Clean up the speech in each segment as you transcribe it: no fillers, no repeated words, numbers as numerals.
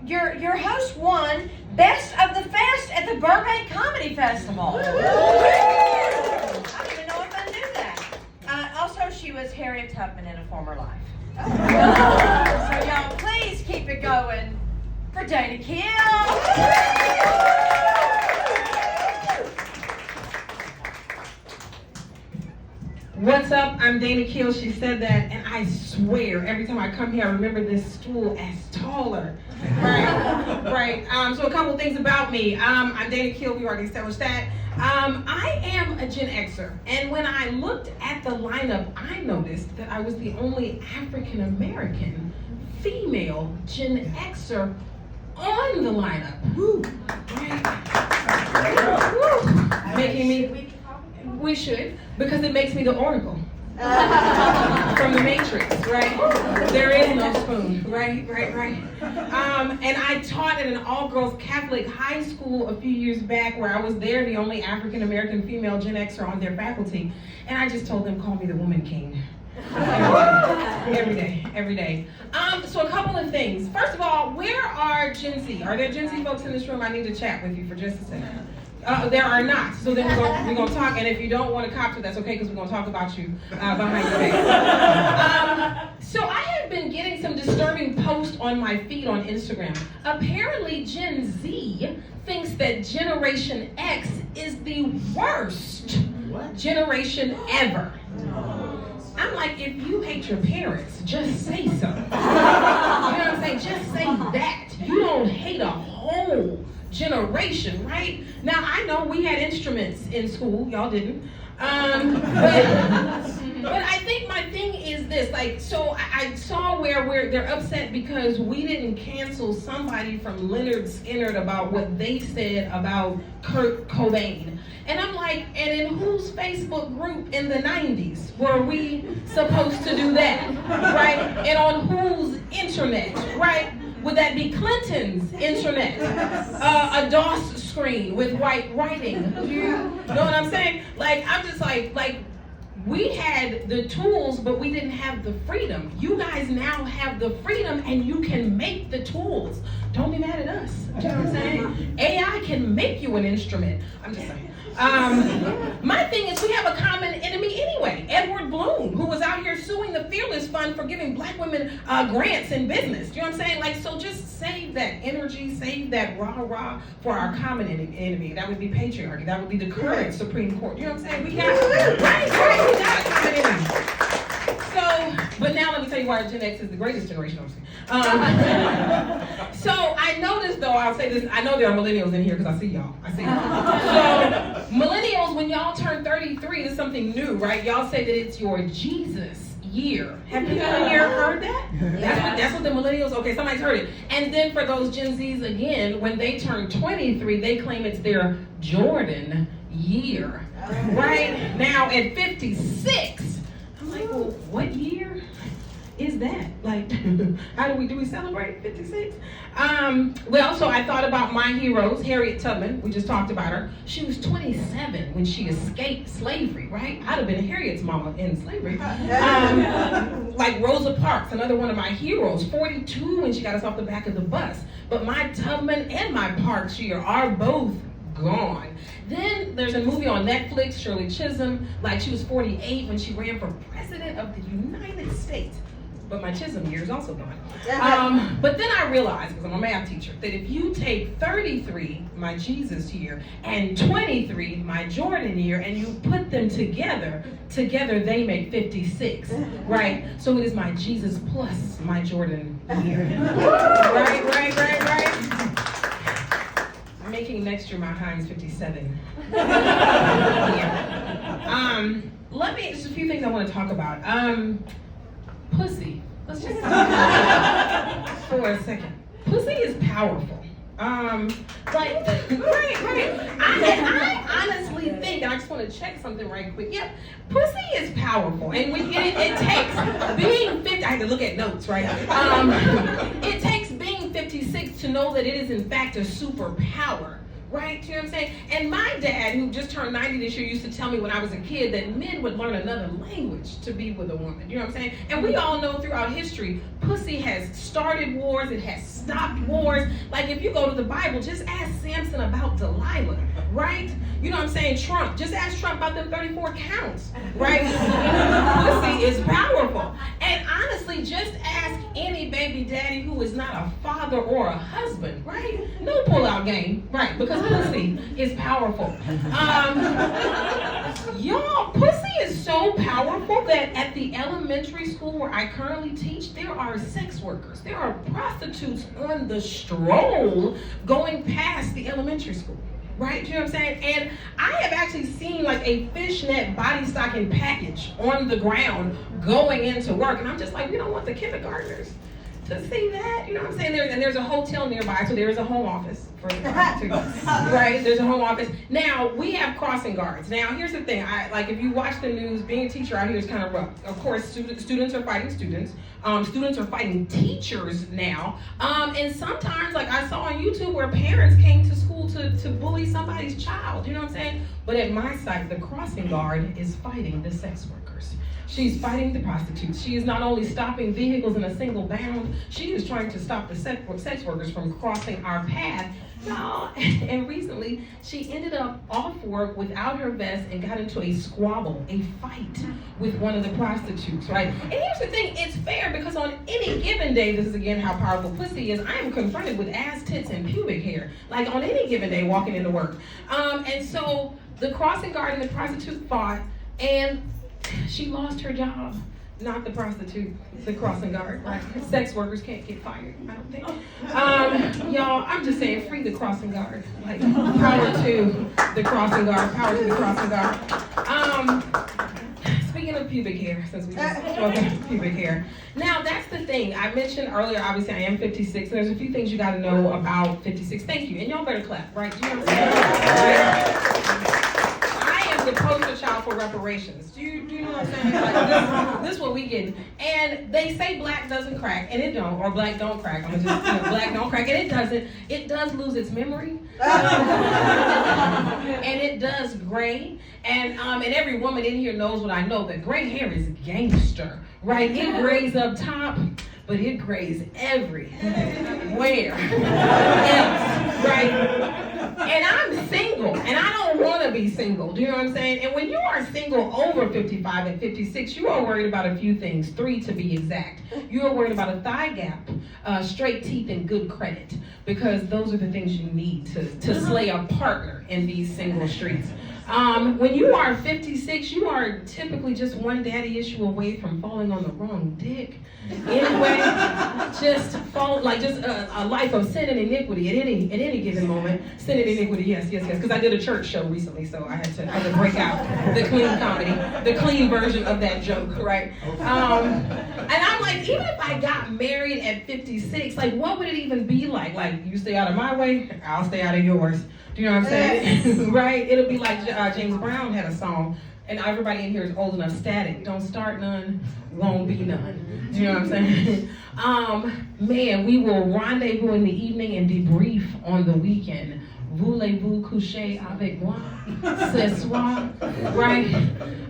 your host won Best of the Fest at the Burbank Comedy Festival. I don't even know if I knew that. Also, she was Harriet Tubman in a former life. So y'all, please keep it going for Dana Kill. What's up? I'm Dana Keel. She said that, and I swear every time I come here, I remember this stool as taller. Right. So a couple things about me. I'm Dana Keel. We already established that. I am a Gen Xer, and when I looked at the lineup, I noticed that I was the only African American female Gen Xer on the lineup. Woo. Right. Woo. Making me. We should, because it makes me the Oracle from the Matrix, right? There is no spoon, right? And I taught at an all-girls Catholic high school a few years back where I was there, the only African-American female Gen Xer on their faculty, and I just told them, call me the Woman King. Every day. So a couple of things. First of all, where are Gen Z? Are there Gen Z folks in this room? I need to chat with you for just a second. There are not. So then we're going to talk, and if you don't want to cop to that's okay, because we're going to talk about you behind your back. So I have been getting some disturbing posts on my feed on Instagram. Apparently Gen Z thinks that Generation X is the worst generation ever. I'm like, if you hate your parents, just say so. You know what I'm saying? Just say that. You don't hate a whole generation, right? Now, I know we had instruments in school. Y'all didn't. But I think my thing is this, like, so I saw where they're upset because we didn't cancel somebody from Leonard Skinner about what they said about Kurt Cobain. And I'm like, and in whose Facebook group in the 90s were we supposed to do that, right? And on whose internet, right? Would that be Clinton's internet? A DOS screen with white writing? You know what I'm saying? Like, I'm just like we had the tools, but we didn't have the freedom. You guys now have the freedom, and you can make the tools. Don't be mad at us. You know what I'm saying? AI can make you an instrument. I'm just saying. My thing is we have a common enemy anyway. Edward Bloom, who was out here suing the Fearless Fund for giving black women grants in business. You know what I'm saying? Like, so just save that energy, save that rah-rah for our common enemy. That would be patriarchy. That would be the current Supreme Court. You know what I'm saying? We got right, we got a common enemy. So, but now let me tell you why Gen X is the greatest generation. So I noticed, though, I'll say this, I know there are millennials in here because I see y'all. So millennials, when y'all turn 33, it's something new, right? Y'all say that it's your Jesus year. Have people in here heard that? That's what the millennials, okay, somebody's heard it. And then for those Gen Zs, again, when they turn 23, they claim it's their Jordan year. Right? Now at 56, I'm like, well, what year is that? Like, how do we celebrate 56? Well, so I thought about my heroes. Harriet Tubman, we just talked about her. She was 27 when she escaped slavery, right? I'd have been Harriet's mama in slavery. Like Rosa Parks, another one of my heroes, 42 when she got us off the back of the bus. But my Tubman and my Parks year are both gone. Then there's a movie on Netflix, Shirley Chisholm, like she was 48 when she ran for president of the United States. But my Chisholm year is also gone. But then I realized, because I'm a math teacher, that if you take 33, my Jesus year, and 23, my Jordan year, and you put them together they make 56, right? So it is my Jesus plus my Jordan year. Right. I'm making next year my Heinz 57. Yeah. Just a few things I want to talk about. Pussy. Let's just for a second. Pussy is powerful. Right. I honestly think, and I just want to check something right quick. Yep, pussy is powerful, and it takes being 50. I had to look at notes, right? It takes being 56 to know that it is in fact a superpower. right? You know what I'm saying? And my dad, who just turned 90 this year, used to tell me when I was a kid that men would learn another language to be with a woman. You know what I'm saying? And we all know throughout history, pussy has started wars, it has stopped wars. Like if you go to the Bible, just ask Samson about Delilah, right? You know what I'm saying? Trump, just ask Trump about them 34 counts, right? Pussy is powerful. And honestly, just ask any baby daddy who is not a father or a husband, right? No pull-out game, right? Because pussy is powerful. Y'all, pussy is so powerful that at the elementary school where I currently teach, there are sex workers. There are prostitutes on the stroll going past the elementary school. Right, you know what I'm saying? And I have actually seen like a fishnet body stocking package on the ground going into work. And I'm just like, we don't want the kindergartners to see that. You know what I'm saying? There's a hotel nearby, so there is a home office for the prostitutes. Right? There's a home office. Now, we have crossing guards. Now, here's the thing. Like, if you watch the news, being a teacher out here is kind of rough. Of course, students are fighting students. Students are fighting teachers now. And sometimes, like I saw on YouTube where parents came to school to bully somebody's child. You know what I'm saying? But at my site, the crossing guard is fighting the sex workers. She's fighting the prostitutes. She is not only stopping vehicles in a single bound, she is trying to stop the sex workers from crossing our path. No, and recently she ended up off work without her vest and got into a squabble, a fight with one of the prostitutes, right? And here's the thing, it's fair because on any given day, this is again how powerful pussy is, I am confronted with ass, tits, and pubic hair, like on any given day walking into work. And so the crossing guard and the prostitute fought, and she lost her job. Not the prostitute, the crossing guard, right? Sex workers can't get fired, I don't think. Y'all, I'm just saying, free the crossing guard. Like, power to the crossing guard, power to the crossing guard. Speaking of pubic hair, since we just spoke about pubic hair. Now, that's the thing. I mentioned earlier, obviously, I am 56, and there's a few things you gotta know about 56. Thank you, and y'all better clap, right? Do you know what I'm saying? The poster child for reparations. Do you know what I'm saying? Like this is what we get. And they say black doesn't crack, and it don't, or black don't crack. I'm just, black don't crack, and it doesn't. It does lose its memory, and it does gray. And every woman in here knows what I know, that gray hair is gangster, right? It grays up top, but it grays everywhere else, right? And I'm single, and I don't want to be single. Do you know what I'm saying? And when you are single over 55 and 56, you are worried about a few things, 3 to be exact. You are worried about a thigh gap, straight teeth, and good credit, because those are the things you need to slay a partner in these single streets. When you are 56, you are typically just one daddy issue away from falling on the wrong dick. Anyway, just a life of sin and iniquity at any given moment. Sin and iniquity, yes, because I did a church show recently, so I had to break out the clean comedy, the clean version of that joke, right? And I'm like, even if I got married at 56, like, what would it even be like? Like, you stay out of my way, I'll stay out of yours. Do you know what I'm saying? Right? It'll be like James Brown had a song, and everybody in here is old enough, static. Don't start none, won't be none. Do you know what I'm saying? Man, we will rendezvous in the evening and debrief on the weekend. Voulez-vous coucher avec moi? Ce soir? Right?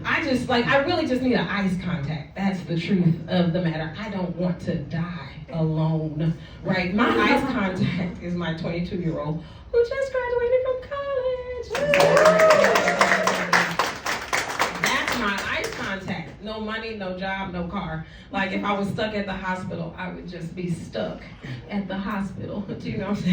I really just need an eyes contact. That's the truth of the matter. I don't want to die alone. Right? My eyes contact is my 22-year-old who just graduated from college. That's my eyes contact. No money, no job, no car. Like, if I was stuck at the hospital, I would just be stuck at the hospital. Do you know what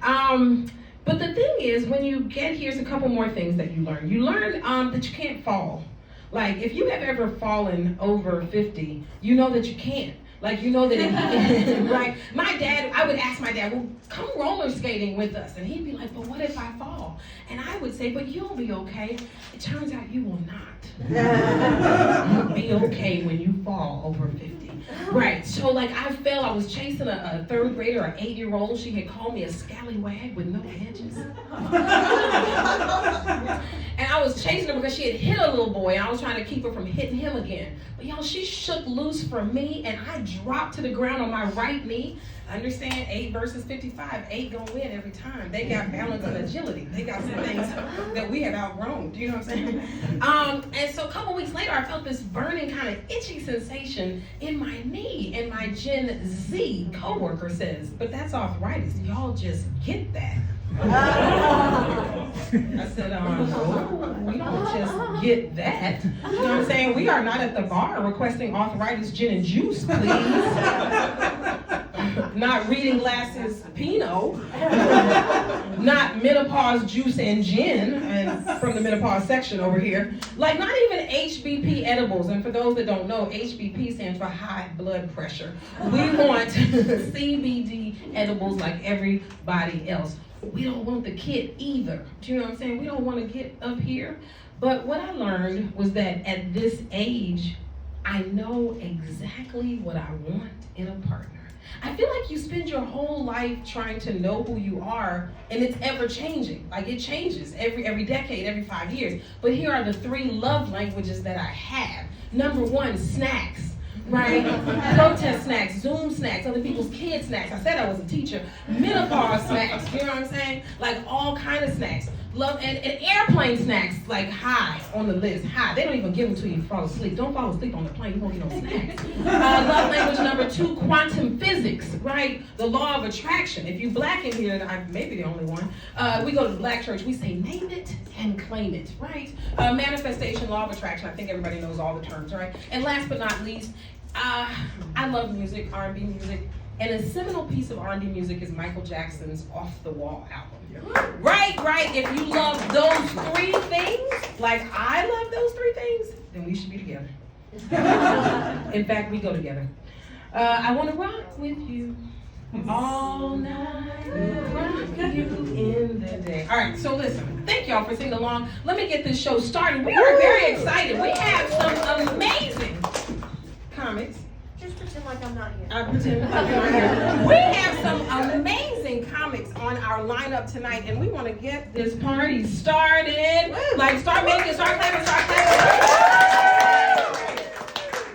I'm saying? But the thing is, when you get here's a couple more things that you learn. You learn that you can't fall. Like, if you have ever fallen over 50, you know that you can't. Like, you know that it, right? My dad, I would ask my dad, well, come roller skating with us. And he'd be like, but what if I fall? And I would say, but you'll be okay. It turns out you will not. You'll be okay when you fall over 50. Right, so like I fell, I was chasing a third grader, an 8-year-old. She had called me a scallywag with no edges. And I was chasing her because she had hit a little boy, and I was trying to keep her from hitting him again. But y'all, she shook loose from me, and I dropped to the ground on my right knee. Understand, 8 versus 55, 8 gonna win every time. They got balance and agility. They got some things that we have outgrown. Do you know what I'm saying? And so a couple weeks later, I felt this burning kind of itchy sensation in my knee. And my Gen Z coworker says, "But that's arthritis. Y'all just get that." I said, no, we don't just get that. You know what I'm saying? We are not at the bar requesting arthritis gin and juice, please. Not reading glasses Pinot. Not menopause juice and gin, and from the menopause section over here. Like not even HBP edibles. And for those that don't know, HBP stands for high blood pressure. We want CBD edibles like everybody else. We don't want the kit either. Do you know what I'm saying? We don't want to get up here. But what I learned was that at this age, I know exactly what I want in a partner. I feel like you spend your whole life trying to know who you are, and it's ever changing. Like it changes every decade, every 5 years. But here are the 3 love languages that I have. Number 1, snacks. Right? Protest snacks, Zoom snacks, other people's kids snacks. I said I was a teacher. Menopause snacks, you know what I'm saying? Like all kind of snacks. Love and airplane snacks, like high on the list. High. They don't even give them to you to fall asleep. Don't fall asleep on the plane, you won't get no snacks. Love language number 2, quantum physics, right? The law of attraction. If you black in here, I'm maybe the only one. We go to the black church, we say name it and claim it, right? Manifestation, law of attraction. I think everybody knows all the terms, right? And last but not least, I love music, R&B music, and a seminal piece of R&B music is Michael Jackson's Off the Wall album. Right. If you love those 3 things, like I love those 3 things, then we should be together. In fact, we go together. I want to rock with you all night, rock you in the day. All right, so listen, thank y'all for singing along. Let me get this show started. We are very excited. We have some amazing comics. Just pretend like I'm not here. I pretend like I'm not here. We have some amazing comics on our lineup tonight, and we want to get this party started. Like, start making, start clapping, start clapping.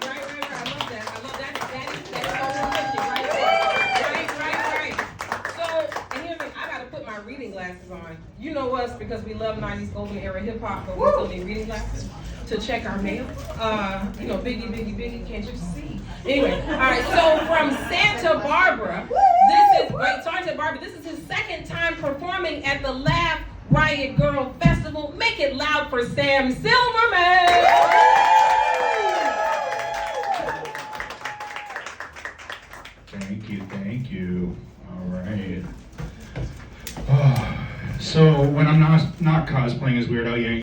Right. I love that. That's so right. So, and here's the thing, I got to put my reading glasses on. You know us because we love 90s golden era hip hop, but we still need reading glasses to check our mail. You know, Biggie, can't you see? Anyway, all right, so from Santa Barbara, this is his 2nd time performing at the Laugh Riot Girl Festival. Make it loud for Sam Silverman! Thank you. All right. So when I'm not cosplaying as Weird Al Yankovic,